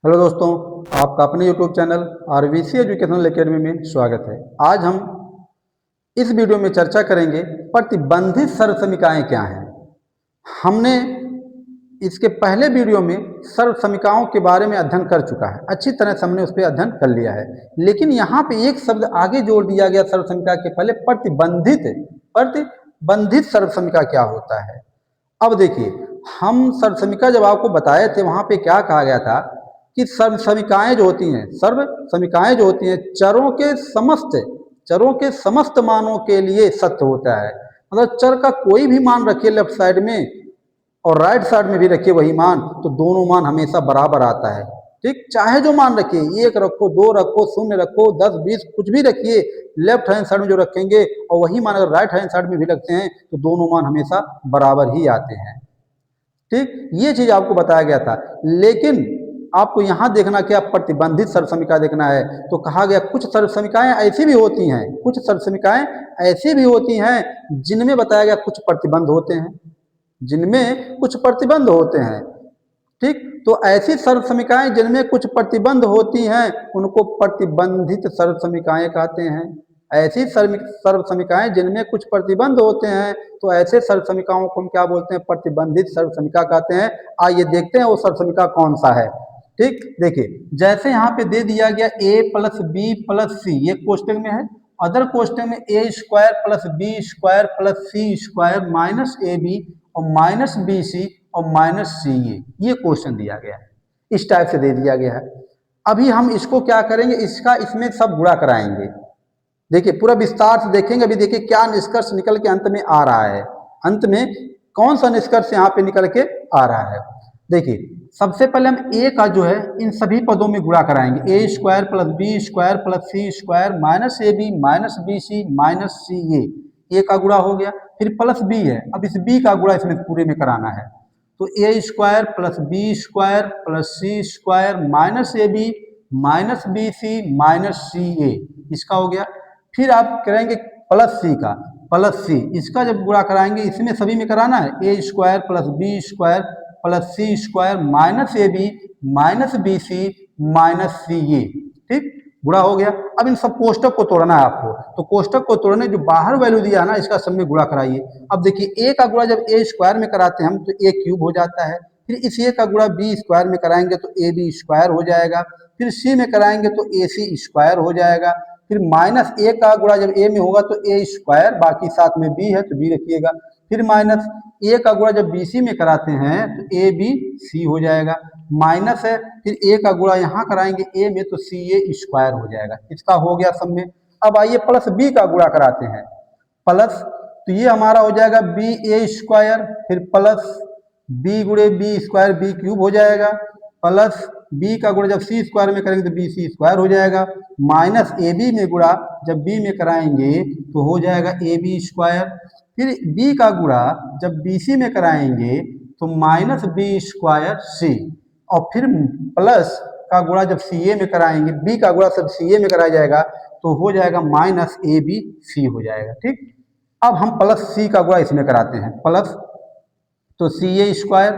Hello दोस्तों, आपका अपने YouTube channel RVC educational academy में स्वागत है। आज हम इस वीडियो में चर्चा करेंगे प्रतिबंधित सर्वसमीकाएँ क्या हैं। हमने इसके पहले वीडियो में सर्वसमीकाओं के बारे में अध्ययन कर चुका है, अच्छी तरह से हमने उस पर अध्ययन कर लिया है। लेकिन यहाँ पे एक शब्द आगे जोड़ दिया गया सर्वसमीका के पहले, प्रतिबंधित सर्वसमीका क्या होता है। अब देखिए, हम सर्वसमीका जब आपको बताए थे वहाँ पे क्या कहा गया था कि सर्वसमीकाएं जो होती हैं चरों के समस्त मानों के लिए सत्य होता है। मतलब चर का कोई भी मान रखिए लेफ्ट साइड में और राइट साइड में भी रखिए वही मान, तो दोनों मान हमेशा बराबर आता है। ठीक, चाहे जो मान रखिए, 1 रखो, 2 रखो, 0 रखो, 10, 20 कुछ भी रखिए, लेफ्ट हैंड साइड में जो रखेंगे और वही मान अगर राइट हैंड साइड में भी रखते हैं तो दोनों मान हमेशा बराबर ही आते हैं। ठीक, ये चीज आपको बताया गया था। लेकिन आपको यहाँ देखना क्या, प्रतिबंधित सर्वसमीका देखना है। तो कहा गया कुछ सर्वसमीकाएं ऐसी भी होती हैं जिनमें बताया गया कुछ प्रतिबंध होते हैं। ठीक, तो ऐसी सर्वसमीकाएं जिनमें कुछ प्रतिबंध होती हैं उनको प्रतिबंधित सर्वसमीकाएं कहते हैं। ऐसी सर्वसमीकाएं जिनमें कुछ प्रतिबंध होते हैं तो ऐसे सर्वसमीकाओं को हम क्या बोलते हैं, प्रतिबंधित सर्वसमीका कहते हैं। आइए देखते हैं वो सर्वसमीका कौन सा है। ठीक, देखिए जैसे यहाँ पे दे दिया गया a plus b plus c, ये क्वेश्चन में है। अदर क्वेश्चन में a square plus B square plus C square minus A b और माइनस बी सी और माइनस सी ये क्वेश्चन दिया गया है, इस टाइप से दे दिया गया है। अभी हम इसको क्या करेंगे, इसमें सब गुणा कराएंगे। देखिए पूरा विस्तार से देखेंगे। अभी देखिए क्या निष्कर्ष निकल के अंत में आ रहा है, अंत में कौन सा निष्कर्ष यहाँ पे निकल के आ रहा है। देखिए सबसे पहले हम a का जो है इन सभी पदों में गुणा कराएंगे। a square plus B square plus C square minus A B minus B C minus C a का गुणा हो गया। फिर प्लस b है, अब इस b का गुणा इसमें पूरे में कराना है। तो a square plus B square plus C square minus A B minus B C minus C a, इसका हो गया। फिर आप करेंगे प्लस सी का, प्लस सी, इसका जब गुणा कराएंगे इसमें सभी में कराना है। a square plus B square plus C square minus A B minus B C minus C a. ठीक, गुणा हो गया। अब इन सब कोष्टक को तोड़ना है आपको, तो कोष्टक को तोड़ने जो बाहर वैल्यू दिया है ना इसका सब में गुणा कराइए। अब देखिए a का गुणा जब a स्क्वायर में कराते हैं हम तो a क्यूब हो जाता है। फिर इस a का गुणा b स्क्वायर में कराएंगे तो ए बी स्क्वायर हो जाएगा। फिर c में कराएंगे तो ए सी स्क्वायर हो जाएगा। फिर माइनस a का गुणा जब a में होगा तो a स्क्वायर, बाकी साथ में b है तो b रखिएगा। फिर माइनस a का गुणा जब bc में कराते हैं तो a b c हो जाएगा, माइनस है। फिर a का गुणा यहाँ कराएंगे a में तो सी ए स्क्वायर हो जाएगा, इसका हो गया सब में। अब आइए प्लस b का गुणा कराते हैं, प्लस, तो ये हमारा हो जाएगा बी ए स्क्वायर, फिर प्लस b गुणे बी स्क्वायर बी क्यूब हो जाएगा, प्लस b का गुणा जब c स्क्वायर में करेंगे तो बी सी स्क्वायर हो जाएगा, माइनस ए बी में गुणा जब b में कराएंगे तो हो जाएगा ए बी स्क्वायर। फिर b का गुणा जब बी सी में कराएंगे तो माइनस बी स्क्वायर सी, और फिर प्लस का गुणा जब सी ए में कराएंगे, b का गुणा सब सी ए में कराया जाएगा तो हो जाएगा माइनस ए बी सी हो जाएगा। ठीक, अब हम प्लस सी का गुणा इसमें कराते हैं, प्लस, तो c a square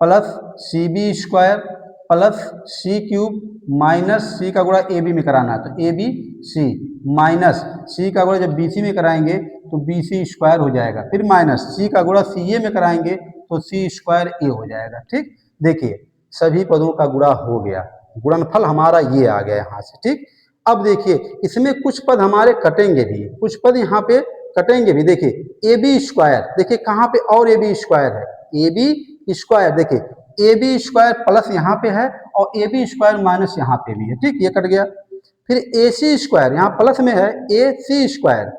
plus c b square plus C cube minus c का गुणा ए बी में कराना है तो ए बी सी, माइनस सी का गुणा जब बी सी में कराएंगे तो बी सी स्क्वायर हो जाएगा। फिर माइनस सी का गुणा सी ए में कराएंगे तो सी स्क्वायर ए हो जाएगा। ठीक, देखिए सभी पदों का गुणा हो गया, गुणनफल हमारा ये आ गया यहाँ से। ठीक, अब देखिए इसमें कुछ पद हमारे कटेंगे भी, कुछ पद यहाँ पे कटेंगे भी। देखिए ए बी स्क्वायर, देखिए कहाँ पे और ए बी स्क्वायर है, ए बी स्क्वायर, देखिए ए बी स्क्वायर प्लस यहाँ पे है और ए बी स्क्वायर माइनस यहाँ पे भी है। ठीक, ये कट गया। फिर ए सी स्क्वायर यहाँ प्लस में है, ए सी स्क्वायर।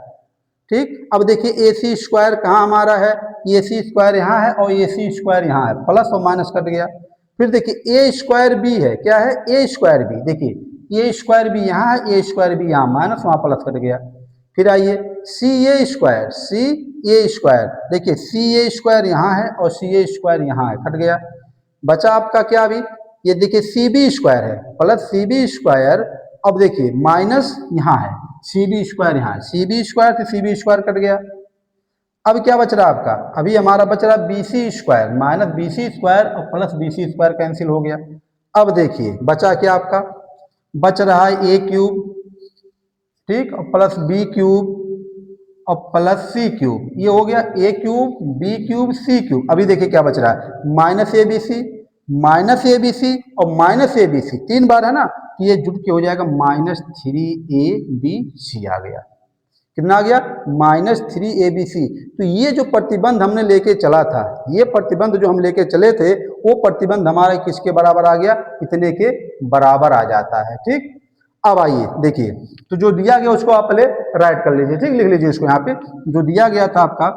ठीक, अब देखिए ए सी स्क्वायर कहाँ हमारा है, ए सी स्क्वायर यहाँ है और ए सी स्क्वायर यहाँ है, प्लस और माइनस कट गया। फिर देखिए ए स्क्वायर बी है, क्या है, ए स्क्वायर बी, देखिए ए स्क्वायर बी यहाँ है, ए स्क्वायर बी यहाँ, माइनस वहाँ प्लस कट गया। फिर आइए सी a square, C a square, देखिए सी ए स्क्वायर यहाँ है और सी ए स्क्वायर यहाँ है, कट गया। बचा आपका क्या, अभी ये देखिए सी बी स्क्वायर है प्लस सी बी स्क्वायर, अब देखिए माइनस यहाँ है, सी बी स्क्वायर यहाँ है, सी बी स्क्वायर से सी बी स्क्वायर कट गया। अब क्या बच रहा आपका, अभी हमारा बच रहा b c square, minus B c square और plus B c square cancel हो गया। अब देखिए बचा क्या आपका, बच रहा है ए क्यूब, ठीक, और प्लस बी क्यूब और प्लस सी क्यूब। ये हो गया ए cube b cube c cube. अभी देखिए क्या बच रहा है, माइनस ए बी सी, माइनस ए बी सी और माइनस ए बी सी, 3 बार है ना, ये जुड़ के हो जाएगा माइनस 3ab आ गया। कितना आ गया, माइनस 3abc। तो ये जो प्रतिबंध हमने लेके चला था, ये प्रतिबंध जो हम लेके चले थे, वो प्रतिबंध हमारा किसके बराबर आ गया, इतने के बराबर आ जाता है। ठीक, अब आइए देखिए, तो जो दिया गया उसको आप पहले राइट कर लीजिए, ठीक, लिख लीजिए उसको यहाँ पे। जो दिया गया था आपका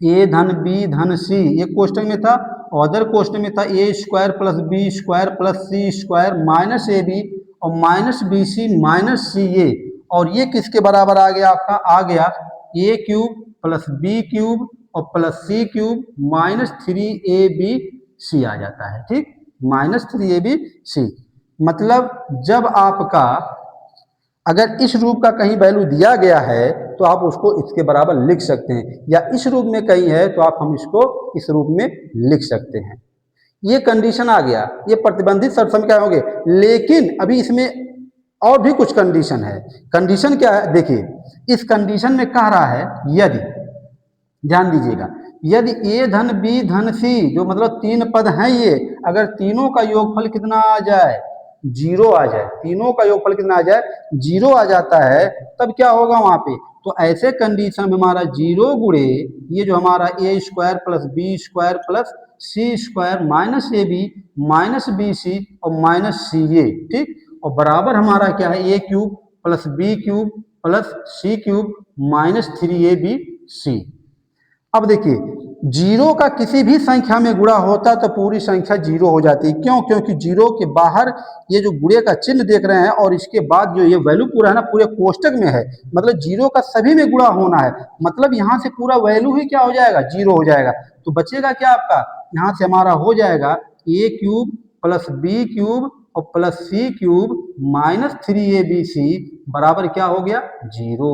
ए धन बी धन सी, ये क्वेश्चन में था, अदर क्वेश्चन में था a square plus B square plus C square minus A b और minus B C minus C a. और ये किसके बराबर आ गया आपका, आ गया ए क्यूब प्लस बी क्यूब और प्लस सी क्यूब माइनस 3ab आ जाता है। ठीक, माइनस 3ab। मतलब जब आपका अगर इस रूप का कहीं वैल्यू दिया गया है तो आप उसको इसके बराबर लिख सकते हैं, या इस रूप में कहीं है तो आप हम इसको इस रूप में लिख सकते हैं। ये कंडीशन आ गया, ये प्रतिबंधित शर्त समीकरण हो गए। लेकिन अभी इसमें और भी कुछ कंडीशन है। कंडीशन क्या है, देखिए इस कंडीशन में कह रहा है यदि, ध्यान दीजिएगा, यदि ए धन बी धन सी, जो मतलब 3 पद हैं ये, अगर तीनों का योगफल कितना आ जाए, 0 आ जाए, तीनों का योगफल कितना आ जाए, 0 आ जाता है, तब क्या होगा वहां पे। तो ऐसे कंडीशन में हमारा 0 गुणे ये जो हमारा a square plus B square plus C square minus A B minus B c और माइनस सी ए, ठीक, और बराबर हमारा क्या है, a cube plus B cube plus C cube minus 3abc। अब देखिए 0 का किसी भी संख्या में गुणा होता तो पूरी संख्या 0 हो जाती है। क्यों, क्योंकि 0 के बाहर ये जो गुणे का चिन्ह देख रहे हैं और इसके बाद जो ये वैल्यू पूरा है ना, पूरे कोष्टक में है, मतलब 0 का सभी में गुणा होना है, मतलब यहाँ से पूरा वैल्यू ही क्या हो जाएगा, 0 हो जाएगा। तो बचेगा क्या आपका, यहाँ से हमारा हो जाएगा ए क्यूब प्लस बी क्यूब और प्लस सी क्यूब माइनस 3abc बराबर क्या हो गया, 0।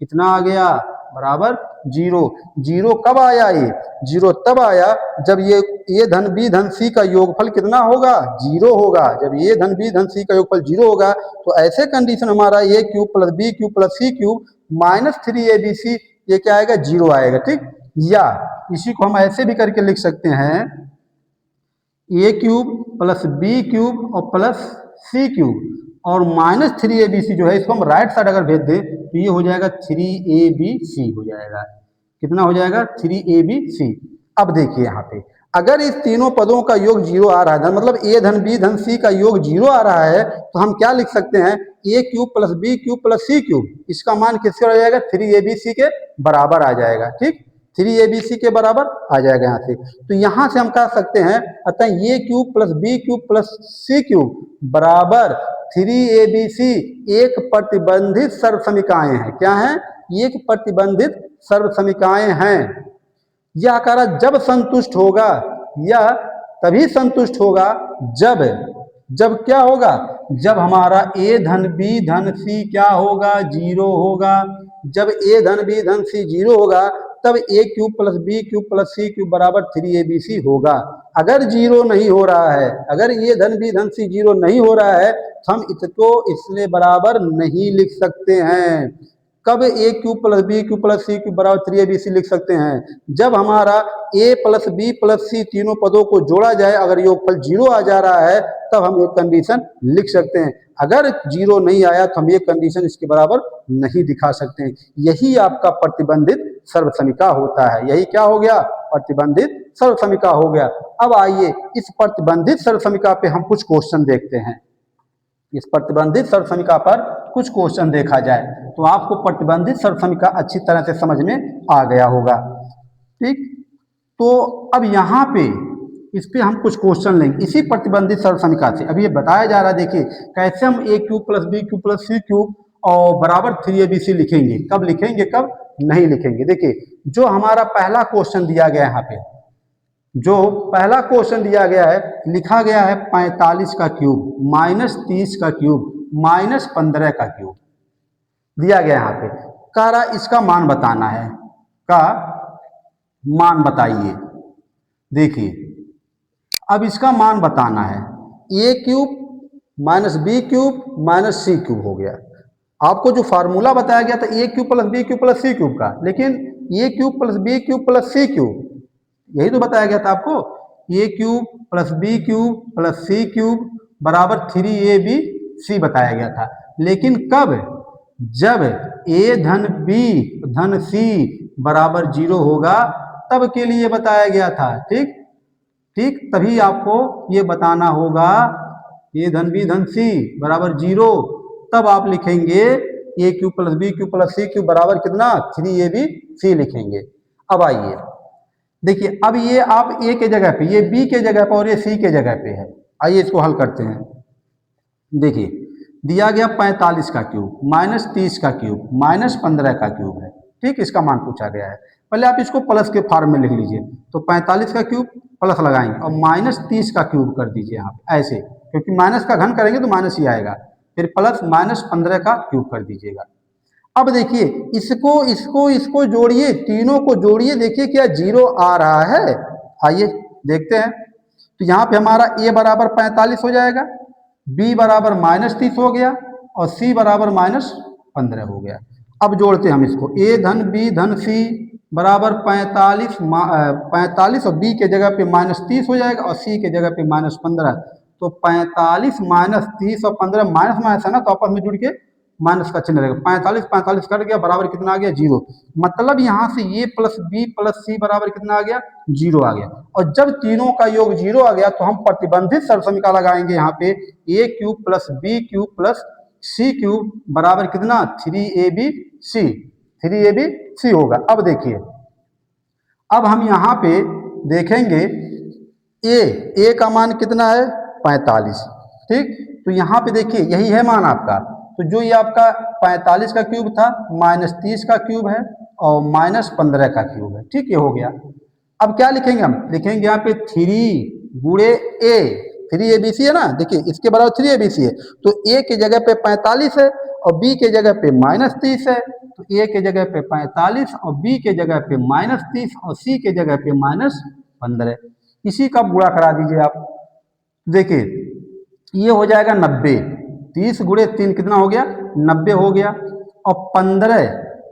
कितना आ गया, बराबर 0। 0 कब आया, ये 0 तब आया जब ये धन बी धन सी का योगफल कितना होगा, 0 होगा। जब ये धन बी धन सी का योगफल 0 होगा तो ऐसे कंडीशन हमारा a cube plus B cube plus C cube minus 3abc ये क्या आएगा, 0 आएगा। ठीक, या इसी को हम ऐसे भी करके लिख सकते हैं, a cube plus B cube और प्लस सी क्यूब और माइनस 3abc जो है, इसको हम राइट साइड अगर भेज दें तो ये हो जाएगा 3abc हो जाएगा। कितना हो जाएगा, 3abc। अब देखिए यहाँ पे अगर इस तीनों पदों का योग 0 आ रहा है, मतलब ए धन बी धन सी का योग 0 आ रहा है, तो हम क्या लिख सकते हैं, a cube plus B cube plus C cube, इसका मान किसके हो जाएगा, 3abc के बराबर आ जाएगा। ठीक, 3abc के बराबर आ जाएगा यहाँ से। तो यहाँ से हम कह सकते हैं अतः a cube plus B cube plus C cube बराबर 3abc एक प्रतिबंधित सर्वसमीकाएं हैं। क्या है, एक प्रतिबंधित सर्वसमीकाएं हैं। यह आकार जब संतुष्ट होगा, या तभी संतुष्ट होगा जब क्या होगा, जब हमारा ए धन बी धन सी क्या होगा, 0 होगा। जब ए धन बी धन सी 0 होगा तब a cube plus B cube plus C cube बराबर 3abc होगा। अगर 0 नहीं हो रहा है, अगर ए धन बी धन सी 0 नहीं हो रहा है तो हम इसको इसलिए बराबर नहीं लिख सकते हैं। कब a cube plus B cube plus C cube बराबर 3abc लिख सकते हैं, जब हमारा a plus b plus c तीनों पदों को जोड़ा जाए, अगर योगफल 0 आ जा रहा है तब हम एक कंडीशन लिख सकते हैं। अगर 0 नहीं आया तो हम एक कंडीशन इसके बराबर नहीं दिखा सकते हैं। यही आपका प्रतिबंधित सर्वसमीका होता है। यही क्या हो गया, प्रतिबंधित सर्वसमीका हो गया। अब आइए इस प्रतिबंधित सर्वसमीका पे हम कुछ क्वेश्चन देखते हैं। इस प्रतिबंधित सर्वसमीका पर कुछ क्वेश्चन देखा जाए तो आपको प्रतिबंधित सर्वसमीका अच्छी तरह से समझ में आ गया होगा। ठीक, तो अब यहाँ पे इस पे हम कुछ क्वेश्चन लेंगे इसी प्रतिबंधित सर्वसमीका से। अभी ये बताया जा रहा है, देखिए कैसे हम a cube plus B cube plus C cube और बराबर 3abc लिखेंगे। कब लिखेंगे, कब नहीं लिखेंगे। देखिए जो हमारा पहला क्वेश्चन दिया गया है, यहाँ पे जो पहला क्वेश्चन दिया गया है, लिखा गया है 45 का क्यूब माइनस 30 का क्यूब माइनस 15 का क्यूब दिया गया यहाँ पे। कह रहा इसका मान बताना है, का मान बताइए। देखिए अब इसका मान बताना है a cube minus b cube minus c cube हो गया। आपको जो फार्मूला बताया गया था ए cube plus B cube plus सी क्यूब का, लेकिन a cube plus B cube plus C cube यही तो बताया गया था आपको। A cube plus B cube plus C cube बराबर 3ab बताया गया था। लेकिन कब? जब ए धन बी धन सी बराबर 0 होगा तब के लिए बताया गया था। ठीक ठीक, तभी आपको ये बताना होगा ए धन बी धन सी बराबर 0, तब आप लिखेंगे a cube plus b cube plus c cube बराबर कितना 3ab लिखेंगे। अब आइए देखिए, अब ये आप ए के जगह पे, ये बी के जगह पे और ये सी के जगह पे है। आइए इसको हल करते हैं। देखिए दिया गया 45 का क्यूब माइनस 30 का क्यूब माइनस 15 का क्यूब है। ठीक, इसका मान पूछा गया है। पहले आप इसको प्लस के फॉर्म में लिख लीजिए। तो 45 का क्यूब प्लस लगाएंगे और माइनस 30 का क्यूब कर दीजिए आप ऐसे, क्योंकि माइनस का घन करेंगे तो माइनस ही आएगा। फिर प्लस माइनस 15 का क्यूब कर दीजिएगा। अब देखिए इसको इसको इसको जोड़िए, तीनों को जोड़िए, देखिए क्या 0 आ रहा है। आइए देखते हैं। तो यहाँ पे हमारा ए बराबर 45 हो जाएगा, बी बराबर माइनस 30 हो गया और सी बराबर माइनस 15 हो गया। अब जोड़ते हैं हम इसको, ए धन बी धन सी बराबर 45 और बी के जगह पे माइनस 30 हो जाएगा और सी के जगह पे माइनस 15। तो 45 माइनस 30 और 15 माइनस माइनस है ना, तो आपस में जुड़ के माइनस का चिन्ह रहेगा। 45 45 कट गया, बराबर कितना आ गया 0। मतलब यहाँ से ये प्लस बी प्लस सी बराबर कितना आ गया 0 आ गया। और जब तीनों का योग 0 आ गया तो हम प्रतिबंधित सर्वसमीकरण लगाएंगे यहाँ पे, ए cube plus B cube plus सी क्यूब बराबर कितना 3abc होगा। अब देखिए, अब हम यहाँ पे देखेंगे ए का मान कितना है 45। ठीक, तो यहाँ पे देखिए यही है मान आपका। तो जो ये आपका 45 का क्यूब था माइनस 30 का क्यूब है और माइनस 15 का क्यूब है। ठीक, ये हो गया। अब क्या लिखेंगे हम? लिखेंगे यहाँ पे 3 गुणे ए, 3abc है ना। देखिए इसके बराबर 3abc है, तो ए के जगह पे 45 है और बी के जगह पे माइनस 30 है। तो ए के जगह पे 45 और बी के जगह पे माइनस 30 और सी के जगह पे माइनस 15। इसी का गुणा करा दीजिए आप। देखिए ये हो जाएगा 90, 30 गुणे 3 कितना हो गया 90 हो गया और 15,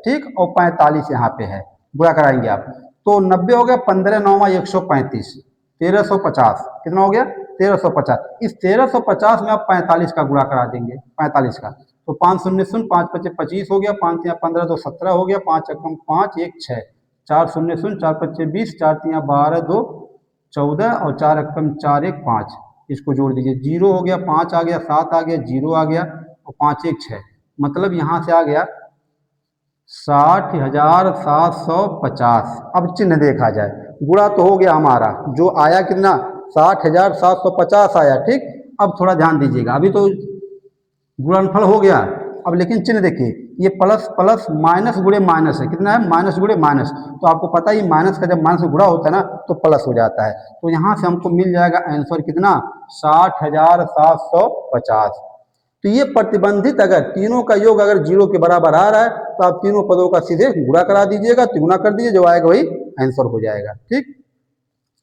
ठीक, और 45 यहाँ पे है, गुणा कराएंगे आप तो 90 हो गया, 15 9 135, 1350 कितना हो गया 1350। इस 1350 में आप 45 का गुणा करा देंगे, 45 का। तो 5 शून्य शून्य 5 पचे 25 हो गया, 5 तिया 15 2 17 हो गया, 5 एकम 5 1 6, 4 शून्य शून्य 4 पचे 20, 4 तिया 12 2 14 और 4 एकम 4 1 5। इसको जोड़ दीजिए, 0 हो गया, 5 आ गया, 7 आ गया, 0 आ गया और 5 1 6। मतलब यहाँ से आ गया 60,750। अब चिन्ह देखा जाए, गुणा तो हो गया हमारा, जो आया कितना 60,750 आया। ठीक, अब थोड़ा ध्यान दीजिएगा, अभी तो गुणनफल हो गया, अब लेकिन चिन्ह देखिए, ये प्लस प्लस माइनस गुणे माइनस है, कितना है माइनस गुणे माइनस। तो आपको पता ही माइनस का जब माइनस गुणा होता है ना तो प्लस हो जाता है। तो यहाँ से हमको मिल जाएगा आंसर कितना 60,750। तो ये प्रतिबंधित, अगर तीनों का योग अगर 0 के बराबर आ रहा है तो आप तीनों पदों का सीधे गुणा करा दीजिएगा, तिगुना कर दीजिए, जो आएगा वही आंसर हो जाएगा। ठीक,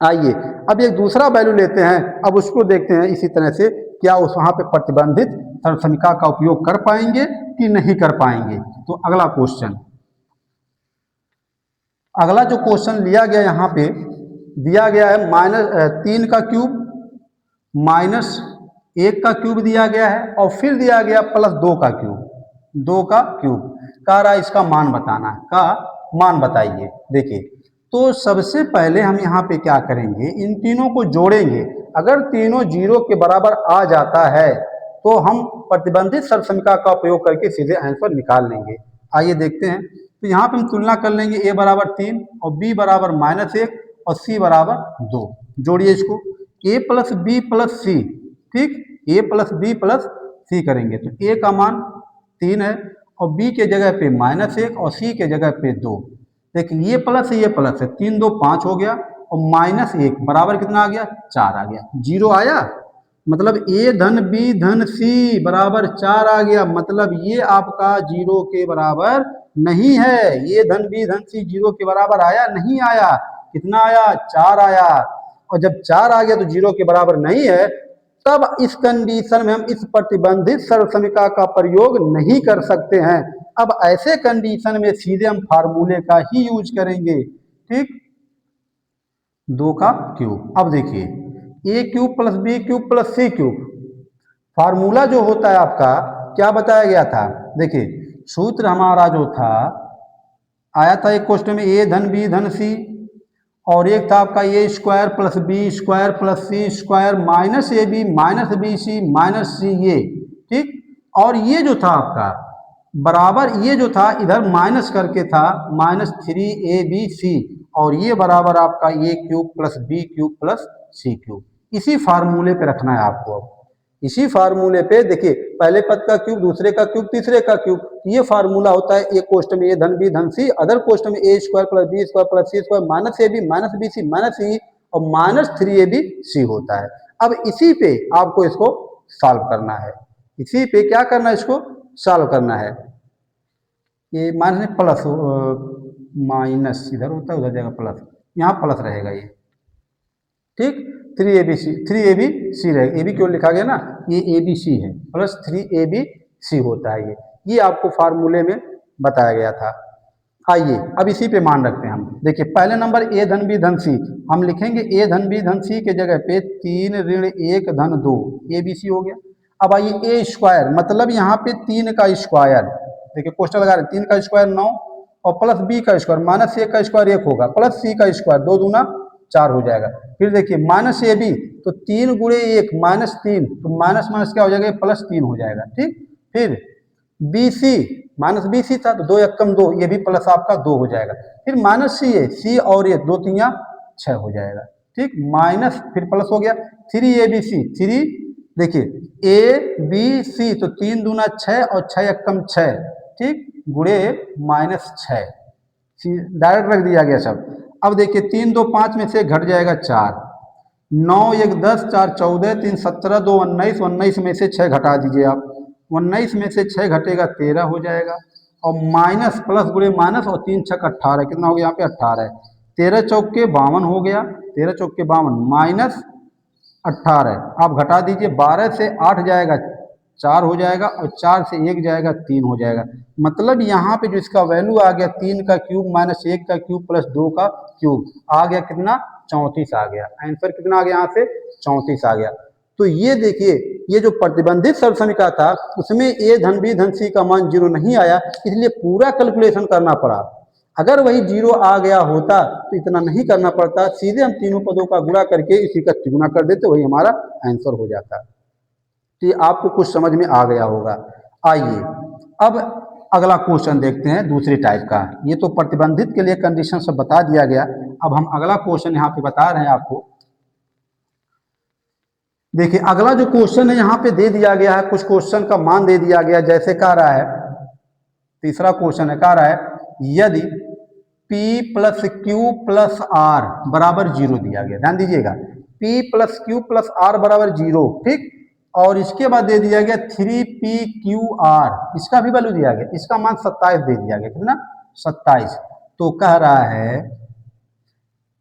आइए अब एक दूसरा वैल्यू लेते हैं, अब उसको देखते हैं इसी तरह से, क्या उस वहाँ पे प्रतिबंधित सर्वसमीकरण का उपयोग कर पाएंगे कि नहीं कर पाएंगे। तो अगला क्वेश्चन, अगला जो क्वेश्चन लिया गया यहाँ पे दिया गया है -3 का क्यूब माइनस 1 का क्यूब दिया गया है और फिर दिया गया +2 का क्यूब, 2 का क्यूब कह रहा है इसका मान बताना है, का मान बताइए। देखिए तो सबसे पहले हम यहाँ पे क्या करेंगे, इन तीनों को जोड़ेंगे। अगर तीनों 0 के बराबर आ जाता है तो हम प्रतिबंधित सर्वसमीकरण का उपयोग करके सीधे आंसर निकाल लेंगे। आइए देखते हैं। तो यहाँ पे हम तुलना कर लेंगे, a बराबर 3 और b बराबर -1 और c बराबर 2। जोड़िए इसको, a प्लस बी प्लस सी, ठीक, a प्लस बी प्लस सी करेंगे तो a का मान 3 है और b के जगह पे -1 और c के जगह पे 2। देखिए ये प्लस है 3 2 5 हो गया और -1 बराबर कितना आ गया 4 आ गया, 0 आया। मतलब a धन b धन c बराबर 4 आ गया। मतलब ये आपका 0 के बराबर नहीं है, ये धन b धन c 0 के बराबर आया नहीं आया, कितना आया 4 आया। और जब 4 आ गया तो 0 के बराबर नहीं है, तब इस कंडीशन में हम इस प्रतिबंधित सर्वसमीकरण का प्रयोग नहीं कर सकते हैं। अब ऐसे कंडीशन में सीधे हम फार्मूले का ही यूज करेंगे। ठीक, 2 का क्यूब। अब देखिए a cube plus B cube plus C cube, formula जो होता है आपका क्या बताया गया था। देखिए सूत्र हमारा जो था आया था एक क्वेश्चन में ए धन बी धन सी, और एक था आपका a square plus B square plus C square minus A B minus B C minus C a. ठीक, और ये जो था आपका बराबर, ये जो था इधर माइनस करके था माइनस 3ab और ये बराबर आपका a cube plus B cube plus C cube. इसी फार्मूले पे रखना है आपको। अब इसी फार्मूले पे देखिए पहले पद का क्यूब, दूसरे का क्यूब, तीसरे का क्यूब, ये फार्मूला होता है। एक क्वेश्चन में ए धन बी धन सी, अदर क्वेश्चन में ए square plus B square plus C square minus A B minus B C minus c और माइनस 3ab होता है। अब इसी पे आपको इसको सॉल्व करना है, इसी पे क्या करना है, इसको सॉल्व करना है। ये माइनस प्लस माइनस इधर होता है उधर जाएगा प्लस, यहाँ प्लस रहेगा ये। ठीक, 3ab रहेगा, ए बी क्यों लिखा गया ना, ये ABC है, प्लस 3abc होता है ये आपको फार्मूले में बताया गया था। आइए अब इसी पे मान रखते हैं हम। देखिए पहले नंबर ए धन बी धन सी, हम लिखेंगे ए धन बी धन सी के जगह पे 3 ऋण 1 धन 2 ABC हो गया। अब आइए ए स्क्वायर, मतलब यहाँ पे 3 का स्क्वायर, देखिए क्वेश्चन लगा रहे 3 का स्क्वायर 9 और प्लस बी का स्क्वायर माइनस ए का स्क्वायर 1 होगा प्लस सी का स्क्वायर 2 दूना 4 हो जाएगा। फिर देखिए माइनस ए बी तो 3 गुणे 1 माइनस 3, तो माइनस माइनस क्या हो जाएगा, प्लस 3 हो जाएगा। ठीक, फिर बी सी माइनस बी सी था तो 2 एकम 2, ये भी प्लस आपका 2 हो जाएगा। फिर माइनस सी ए, सी और ये 2 3 6 हो जाएगा। ठीक, माइनस फिर प्लस हो गया 3abc 3, देखिए ए बी सी तो 3 दूना 6 और 6 एकम 6, ठीक, गुणे माइनस 6, डायरेक्ट रख दिया गया सब। अब देखिए 3 2 5 में से घट जाएगा 4, 9 1 10 4 14 3 17 2 19, 19 में से 6 घटा दीजिए आप, 19 में से 6 घटेगा 13 हो जाएगा और माइनस प्लस गुणे माइनस और 3 6 18, कितना हो गया यहाँ पे 18 है, 13 चौक के 52 हो गया, 13 चौक के 52 माइनस 18, आप घटा दीजिए, 12 से 8 जाएगा 4 हो जाएगा और 4 से 1 जाएगा 3 हो जाएगा। मतलब यहाँ पे जो इसका वैल्यू आ गया 3 का क्यूब माइनस 1 का क्यूब प्लस 2 का क्यूब आ गया कितना, 34 आ गया। आंसर कितना आ गया यहाँ से, 34 आ गया। तो ये देखिए ये जो प्रतिबंधित सर्वसमीकरण था उसमें ए धन बी धन सी का मान 0 नहीं आया, इसलिए पूरा कैलकुलेशन करना पड़ा। अगर वही 0 आ गया होता तो इतना नहीं करना पड़ता, सीधे हम तीनों पदों का गुणा करके इसी का तिगुना कर देते, वही हमारा आंसर हो जाता। तो ये आपको कुछ समझ में आ गया होगा। आइए अब अगला क्वेश्चन देखते हैं दूसरे टाइप का। ये तो प्रतिबंधित के लिए कंडीशन सब बता दिया गया, अब हम अगला क्वेश्चन यहाँ पे बता रहे हैं आपको। देखिए अगला जो क्वेश्चन है यहाँ पे दे दिया गया है, कुछ क्वेश्चन का मान दे दिया गया, जैसे कह रहा है, तीसरा क्वेश्चन है, कह रहा है यदि P plus Q plus R बराबर 0 दिया गया, ध्यान दीजिएगा, P plus Q plus R बराबर 0, ठीक, और इसके बाद दे दिया गया 3PQR, इसका भी वैल्यू दिया गया, इसका मान 27 दे दिया गया, कितना 27। तो कह रहा है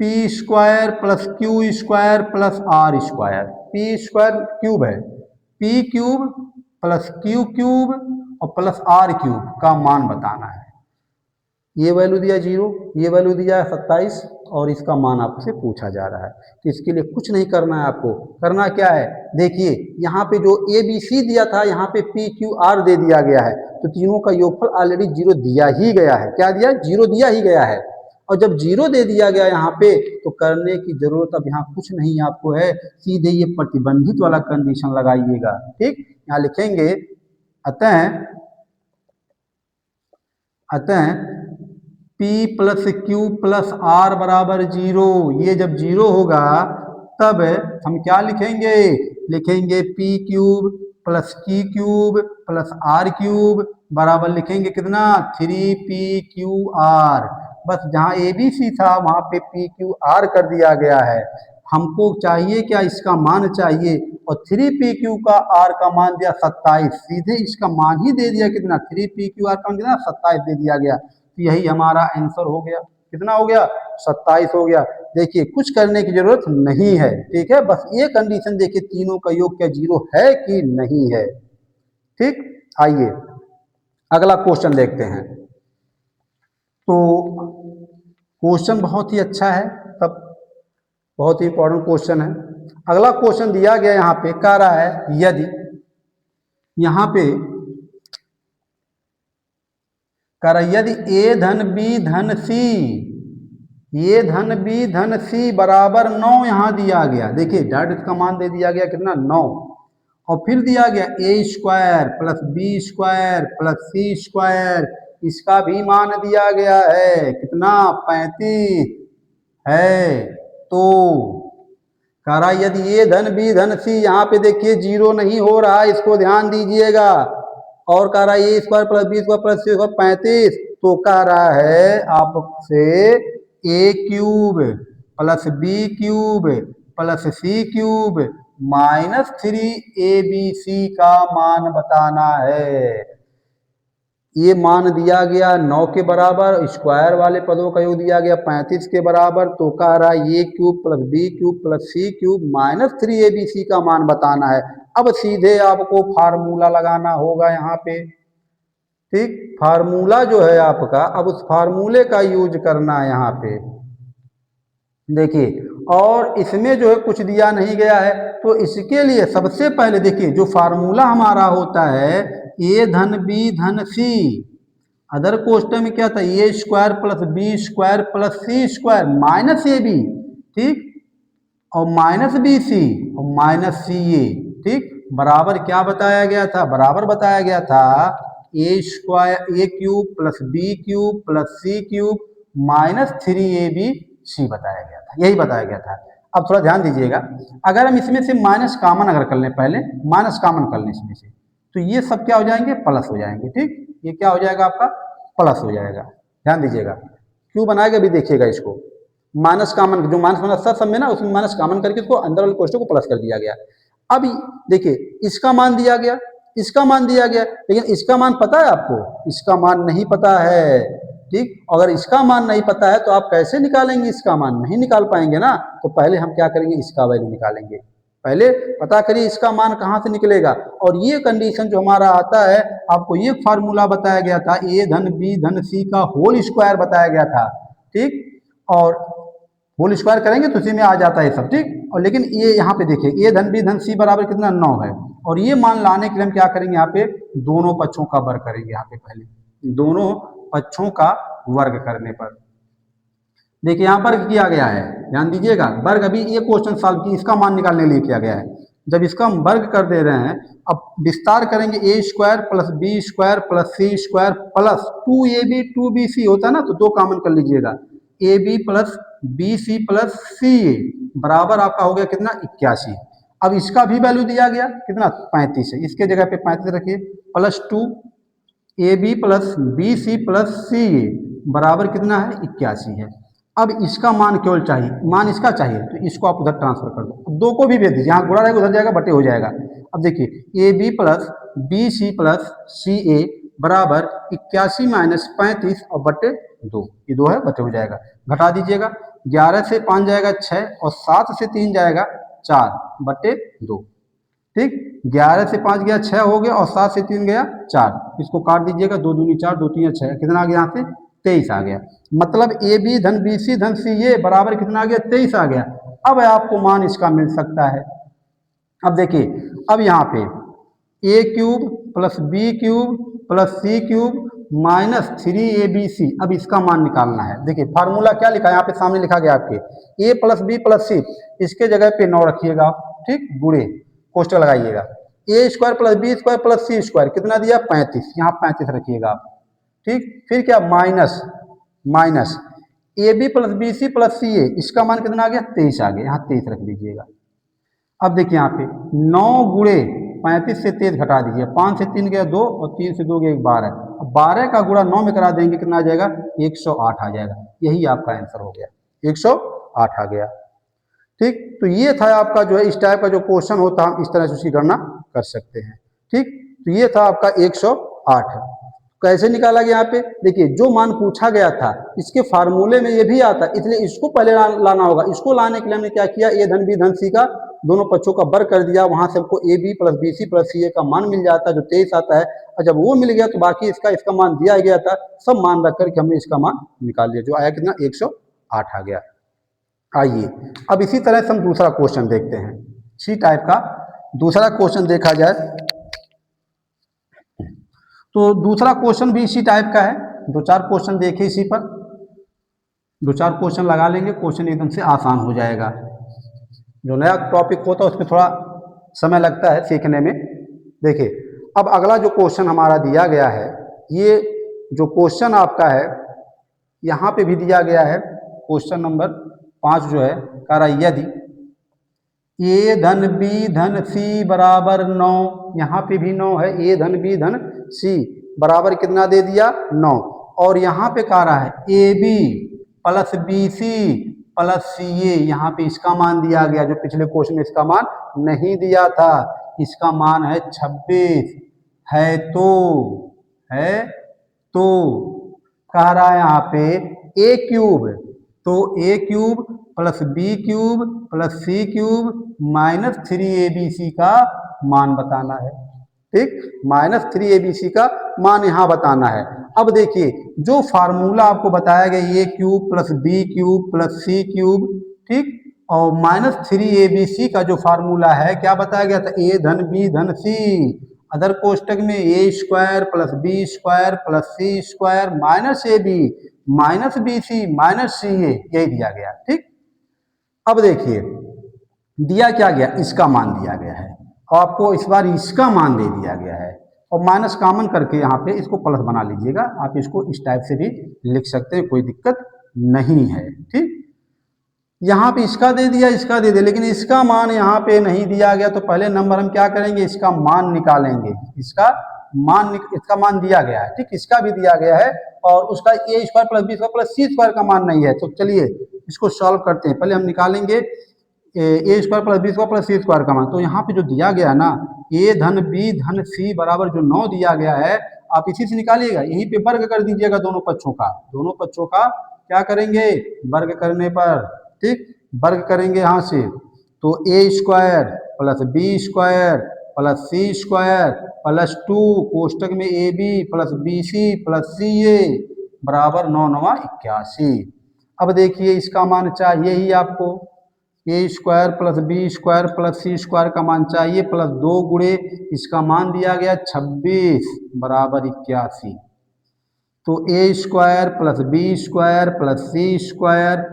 P square plus Q square plus R square, P square cube है, P cube plus Q cube और प्लस आर क्यूब का मान बताना है। ये वैल्यू दिया 0, ये वैल्यू दिया 27 और इसका मान आपसे पूछा जा रहा है। तो इसके लिए कुछ नहीं करना है, आपको करना क्या है, देखिए यहाँ पे जो ABC दिया था यहाँ पे PQR दे दिया गया है, तो तीनों का योगफल ऑलरेडी 0 दिया ही गया है। क्या दिया, 0 दिया ही गया है। और जब 0 दे दिया गया यहाँ पे तो करने की जरूरत अब यहाँ कुछ नहीं आपको है, सीधे ये प्रतिबंधित वाला कंडीशन लगाइएगा। ठीक, यहाँ लिखेंगे अतः P plus Q plus R बराबर 0, ये जब 0 होगा तब हम क्या लिखेंगे, लिखेंगे P cube plus Q cube plus R cube बराबर लिखेंगे कितना, 3PQR। बस जहाँ ABC था वहाँ पे PQR कर दिया गया है। हमको चाहिए क्या, इसका मान चाहिए, और 3PQ का R का मान दिया 27, सीधे इसका मान ही दे दिया कितना, 3PQR का मान कितना 27 दे दिया गया। तो यही हमारा आंसर हो गया। कितना हो गया 27 हो गया। देखिए कुछ करने की जरूरत नहीं है, ठीक है, बस ये कंडीशन देखिए तीनों का योग क्या 0 है कि नहीं है। ठीक, आइए अगला क्वेश्चन देखते हैं। तो क्वेश्चन बहुत ही अच्छा है, तब बहुत ही इंपॉर्टेंट क्वेश्चन है। अगला क्वेश्चन दिया गया यहाँ पे कह रहा है यदि यहाँ पे कह रहा है यदि ए धन बी धन सी, ये धन बी धन सी बराबर 9 यहाँ दिया गया। देखिए डायरेक्ट इसका मान दे दिया गया कितना 9, और फिर दिया गया a square plus B square plus C square, इसका भी मान दिया गया है कितना 35 है। तो कह रहा यदि ए धन बी धन सी, यहाँ पे देखिए 0 नहीं हो रहा है, इसको ध्यान दीजिएगा, और कह रहा है a square plus B square plus C square 35, तो कह रहा है आपसे a cube plus B cube plus C cube minus 3abc का मान बताना है। ये मान दिया गया 9 के बराबर, स्क्वायर वाले पदों का योग दिया गया 35 के बराबर, तो कह रहा है a cube plus B cube plus C cube minus 3abc का मान बताना है। अब सीधे आपको फार्मूला लगाना होगा यहाँ पे। ठीक, फार्मूला जो है आपका, अब उस फार्मूले का यूज करना है यहाँ पे। देखिए, और इसमें जो है कुछ दिया नहीं गया है, तो इसके लिए सबसे पहले देखिए जो फार्मूला हमारा होता है ए धन बी धन सी, अदर क्वेश्चन में क्या था a square plus B square plus C square minus A b, ठीक, और माइनस बी सी और माइनस सी ए, ठीक, बराबर क्या बताया गया था, बराबर बताया गया था a square a cube plus B cube plus C cube minus 3abc बताया गया था, यही बताया गया था। अब थोड़ा ध्यान दीजिएगा, अगर हम इसमें से माइनस कॉमन अगर कर लें, पहले माइनस कॉमन कर लें इसमें से, तो ये सब क्या हो जाएंगे प्लस हो जाएंगे। ठीक, ये क्या हो जाएगा आपका प्लस हो जाएगा। ध्यान दीजिएगा क्यों बनाएगा अभी देखिएगा, इसको माइनस कॉमन जो माइनस माइनस सब में ना उसमें माइनस कॉमन करके इसको अंदर वाले क्वेश्चन को प्लस कर दिया गया। अब देखिए इसका मान दिया गया, इसका मान दिया गया, लेकिन इसका मान पता है आपको, इसका मान नहीं पता है। ठीक, अगर इसका मान नहीं पता है तो आप कैसे निकालेंगे, इसका मान नहीं निकाल पाएंगे ना, तो पहले हम क्या करेंगे इसका वैल्यू निकालेंगे। पहले पता करिए इसका मान कहाँ से निकलेगा, और ये कंडीशन जो हमारा आता है, आपको ये फार्मूला बताया गया था ए धन बी धन सी का होल स्क्वायर बताया गया था। ठीक, और होल स्क्वायर करेंगे तो उसी में आ जाता है सब। ठीक, और लेकिन ये यहाँ पे देखिए ए धन बी धन सी बराबर कितना 9 है, और ये मान लाने के लिए हम क्या करेंगे यहाँ पे दोनों पक्षों का वर्ग करेंगे। यहाँ पे पहले दोनों पक्षों का वर्ग करने पर देखिए यहाँ वर्ग किया गया है, ध्यान दीजिएगा वर्ग, अभी ये क्वेश्चन सॉल्व की इसका मान निकालने के लिए किया गया है। जब इसका हम वर्ग कर दे रहे हैं, अब विस्तार करेंगे a square plus B square plus C square plus 2ab 2bc होता है ना, तो दो कॉमन कर लीजिएगा, a B plus B C plus सी ए बराबर आपका हो गया कितना 81। अब इसका भी वैल्यू दिया गया कितना 35 है, इसके जगह पे 35 रखिए, प्लस 2ab प्लस बी सी प्लस सी ए बराबर कितना है 81 है। अब इसका मान केवल चाहिए, मान इसका चाहिए, तो इसको आप उधर ट्रांसफर कर दो, दो को भी भेज दीजिए, यहाँ गुणा रहेगा उधर जाएगा बटे हो जाएगा। अब देखिए a B plus B C plus सी ए बराबर 81 माइनस 35 और बटे 2, ये 2 है बटे हो जाएगा, घटा दीजिएगा, 11 से 5 जाएगा 6 और 7 से 3 जाएगा 4 बटे 2। ठीक, 11 से 5 गया 6 हो गया और 7 से 3 गया 4, इसको काट दीजिएगा, 2 दूनी 4 2 3 6, कितना आ गया यहाँ से 23 आ गया। मतलब ए बी धन बी सी धन सी ए बराबर कितना आ गया 23 आ गया। अब आपको मान इसका मिल सकता है। अब देखिए अब यहाँ पे ए cube plus B cube plus सी क्यूब माइनस 3abc, अब इसका मान निकालना है। देखिए फार्मूला क्या लिखा है यहाँ पे सामने लिखा गया आपके ए प्लस बी प्लस सी, इसके जगह पे 9 रखिएगा आप, ठीक, गुणे कोष्टक लगाइएगा, a square plus B square plus C square कितना दिया 35, यहाँ 35 रखिएगा आप। ठीक, फिर क्या minus minus A B plus B C plus C a, इसका मान कितना आ गया 23 आ गया, यहाँ 23 रख दीजिएगा। अब देखिए यहाँ पे 9 गुणे 35 से 23 घटा दीजिए, 5 से 3 गया 2 और 3 से 2 गया 12, अब 12 का गुणा 9 में करा देंगे कितना आ जाएगा 108 आ जाएगा, यही आपका आंसर हो गया 108 आ गया। ठीक, तो ये था आपका जो है इस टाइप का जो क्वेश्चन होता है हम इस तरह से उसकी गणना कर सकते हैं। ठीक, तो ये था आपका 108। कैसे निकाला गया यहाँ पे? देखिए जो मान पूछा गया था इसके फार्मूले में ये भी आता, इसलिए इसको पहले लाना होगा। इसको लाने के लिए हमने क्या किया, ए धन बी धन सी का दोनों पक्षों का वर्ग कर दिया, वहां से हमको a B plus B C plus C a का मान मिल जाता है जो 23 आता है। और जब वो मिल गया तो बाकी इसका मान दिया गया था, सब मान रख करके हमने इसका मान निकाल लिया, जो आया कितना 108 आ गया। आइए अब इसी तरह से हम दूसरा क्वेश्चन देखते हैं। सी टाइप का दूसरा क्वेश्चन देखा जाए तो दूसरा क्वेश्चन भी इसी टाइप का है। दो चार क्वेश्चन देखे इसी पर, दो चार क्वेश्चन लगा लेंगे, क्वेश्चन एकदम से आसान हो जाएगा। जो नया टॉपिक होता है उसमें थोड़ा समय लगता है सीखने में। देखिए अब अगला जो क्वेश्चन हमारा दिया गया है, ये जो क्वेश्चन आपका है यहाँ पे भी दिया गया है, क्वेश्चन नंबर 5 जो है कह रहा यदि ए धन बी धन सी बराबर 9, यहाँ पे भी 9 है, ए धन बी धन सी बराबर कितना दे दिया 9, और यहाँ पे कह रहा है a B plus B C plus C a, यहाँ पे इसका मान दिया गया, जो पिछले क्वेश्चन में इसका मान नहीं दिया था, इसका मान है 26 है तो कह रहा है यहाँ पे ए क्यूब, तो A cube plus B cube plus C cube minus 3abc का मान बताना है। ठीक, माइनस 3abc का मान यहाँ बताना है। अब देखिए जो फार्मूला आपको बताया गया ए cube plus B cube plus सी क्यूब, ठीक, और माइनस 3abc का जो फार्मूला है क्या बताया गया था, ए धन बी धन सी, अदर कोष्टक में ए square plus B square plus C square minus A B minus B C minus C A, यही दिया गया। ठीक, अब देखिए दिया क्या गया, इसका मान दिया गया है, और आपको इस बार इसका मान दे दिया गया है, और माइनस कॉमन करके यहाँ पे इसको प्लस बना लीजिएगा। आप इसको इस टाइप से भी लिख सकते हैं, कोई दिक्कत नहीं है। ठीक, यहाँ पे इसका दे दिया, इसका दे दिया, लेकिन इसका मान यहाँ पे नहीं दिया गया, तो पहले नंबर हम क्या करेंगे, इसका मान निकालेंगे। इसका मान दिया गया है, ठीक, इसका भी दिया गया है, और उसका A square plus B square plus C square का मान नहीं है। तो चलिए इसको सॉल्व करते हैं। पहले हम निकालेंगे A square plus B square plus C square का मान। तो यहाँ पे जो दिया गया ना, ए धन बी धन सी बराबर जो 9 दिया गया है, आप इसी से निकालिएगा, यहीं पे वर्ग कर दीजिएगा दोनों पक्षों का। दोनों पक्षों का क्या करेंगे, वर्ग करने पर, ठीक, वर्ग करेंगे यहाँ से, तो A square plus B square plus C square plus 2 कोष्टक में A B plus B C plus सी ए बराबर 9 9 81। अब देखिए इसका मान चाहिए ही आपको, A square plus B square plus C square का मान चाहिए, प्लस 2 गुणे इसका मान दिया गया 26 बराबर 81। तो A square plus B square plus C square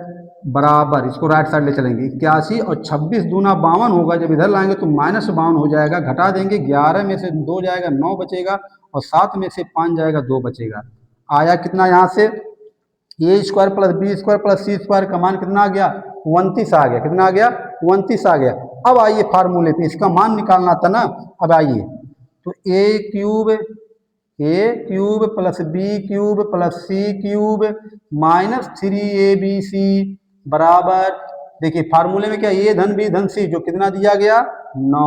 बराबर, इसको राइट साइड ले चलेंगे 81, और 26 दूना 52 होगा, जब इधर लाएंगे तो माइनस 52 हो जाएगा, घटा देंगे, 11 में से 2 जाएगा 9 बचेगा, और 7 में से 5 जाएगा 2 बचेगा। आया कितना यहाँ से, A square plus B square plus C square का मान कितना आ गया 29 आ गया। कितना आ गया 29 आ गया। अब आइए फार्मूले पे, इसका मान निकालना था ना। अब आइए तो A cube plus B cube plus C cube minus 3abc बराबर, देखिए फार्मूले में क्या, ए धन बी धन सी, जो कितना दिया गया 9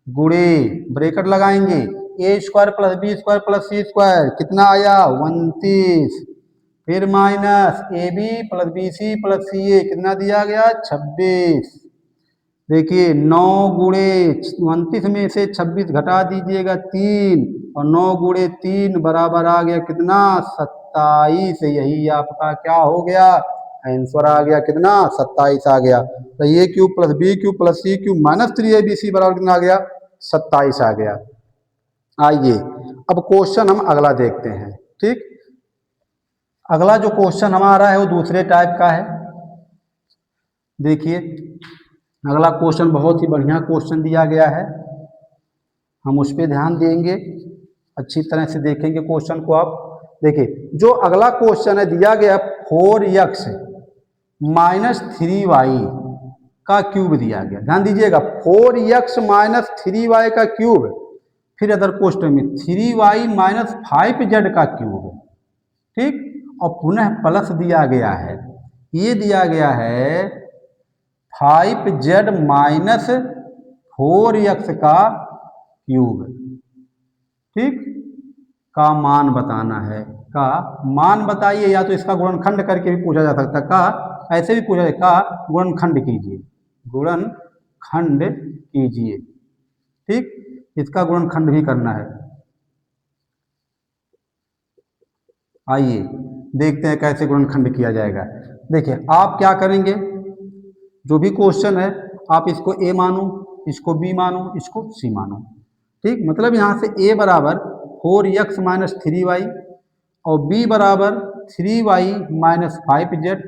गुणे, ब्रैकेट लगाएंगे, A square plus B square plus C square कितना आया 29, फिर minus A B plus B C plus C A कितना दिया गया 26। देखिए 9 गुणे 29 में से 26 घटा दीजिएगा 3, और 9 गुणे 3 बराबर आ गया कितना 27। यही आपका क्या हो गया, आंसर आ गया कितना 27 आ गया। तो A cube plus B cube plus C cube minus 3abc बराबर कितना आ गया 27 आ गया। आइए अब क्वेश्चन हम अगला देखते हैं। ठीक, अगला जो क्वेश्चन हमारा है वो दूसरे टाइप का है। देखिए अगला क्वेश्चन बहुत ही बढ़िया क्वेश्चन दिया गया है, हम उस पर ध्यान देंगे, अच्छी तरह से देखेंगे क्वेश्चन को। आप देखिए जो अगला क्वेश्चन है दिया गया 4x माइनस 3y का क्यूब दिया गया। ध्यान दीजिएगा 4x माइनस 3y का क्यूब, फिर अदर क्वेश्चन में 3y माइनस 5z का क्यूब, ठीक, और पुनः प्लस दिया गया है, ये दिया गया है 5z माइनस 4x का क्यूब। ठीक, का मान बताना है। का मान बताइए, या तो इसका गुणनखंड करके भी पूछा जा सकता है, का ऐसे भी पूछा जाए, का गुणनखंड कीजिए, गुणनखंड कीजिए। ठीक, इसका गुणनखंड भी करना है। आइए देखते हैं कैसे गुणनखंड किया जाएगा। देखिए आप क्या करेंगे, जो भी क्वेश्चन है आप इसको ए मानो, इसको बी मानो, इसको सी मानो। ठीक, मतलब यहाँ से ए बराबर 4x माइनस 3y और बी बराबर 3y माइनस 5z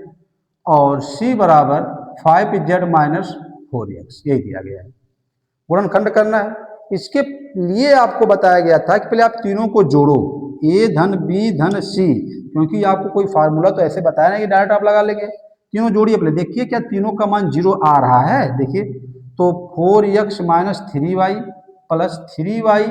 और सी बराबर 5z माइनस 4x, यही दिया गया है। गुणनखंड करना है। इसके लिए आपको बताया गया था कि पहले आप तीनों को जोड़ो, ए धन बी धन सी, क्योंकि आपको कोई फार्मूला तो ऐसे बताया नहीं कि डायरेक्ट आप लगा लेंगे। तीनों जोड़िए पहले, देखिए क्या तीनों का मान 0 आ रहा है। देखिए तो 4x minus 3y plus 3y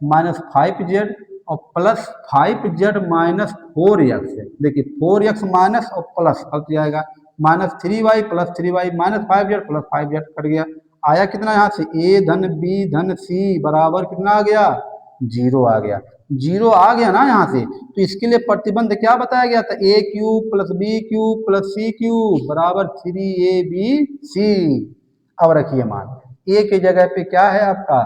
minus 5z और प्लस 5z माइनस 4x। देखिए 4x माइनस और प्लस कट जाएगा, minus 3y plus 3y minus 5z plus 5z cut गया। आया कितना यहाँ से, ए धन बी धन सी बराबर कितना आ गया, 0 आ गया। 0 आ गया ना यहाँ से, तो इसके लिए प्रतिबंध क्या बताया गया था, ए cube plus B cube plus सी क्यूब बराबर 3ab। अब रखिए मान, ए के जगह पे क्या है आपका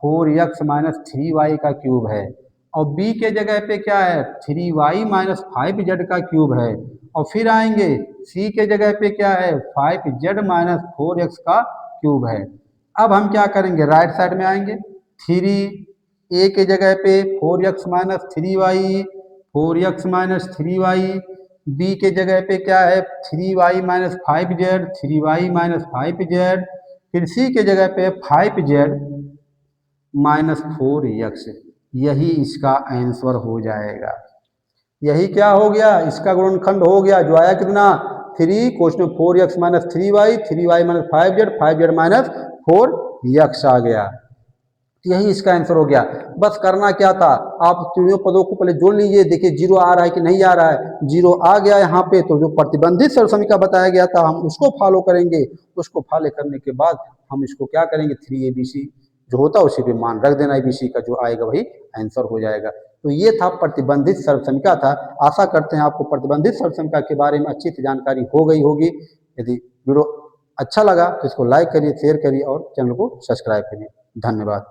4x माइनस 3y का क्यूब है, और बी के जगह पे क्या है 3y माइनस 5z का क्यूब है, और फिर आएंगे सी के जगह पे क्या है 5z माइनस 4x का क्यूब है। अब हम क्या करेंगे, राइट साइड में आएंगे, 3 ए के जगह पे 4x minus 3y, 4x minus 3y, B के जगह पे क्या है 3y minus 5z, 3y minus 5z, फिर सी के जगह पे 5z माइनस 4x। यही इसका आंसर हो जाएगा। यही क्या हो गया, इसका गुणनखंड हो गया, जो आया कितना 3 question 4x minus 3y, 3y minus 5z, 5z minus 4x आ गया। यही इसका आंसर हो गया। बस करना क्या था, आप तीनों पदों को पहले जोड़ लीजिए, देखिए 0 आ रहा है कि नहीं आ रहा है। 0 आ गया यहाँ पे, तो जो प्रतिबंधित सरसमिका बताया गया था हम उसको फॉलो करेंगे। उसको फॉलो करने के बाद हम इसको क्या करेंगे, 3abc जो होता है उसी पे मान रख देना, abc का जो आएगा वही आंसर हो जाएगा। तो ये था प्रतिबंधित सर्वसमिका था। आशा करते हैं आपको प्रतिबंधित सर्वसमिका के बारे में अच्छी सी जानकारी हो गई होगी। यदि वीडियो अच्छा लगा तो इसको लाइक करिए, शेयर करिए और चैनल को सब्सक्राइब करिए। धन्यवाद।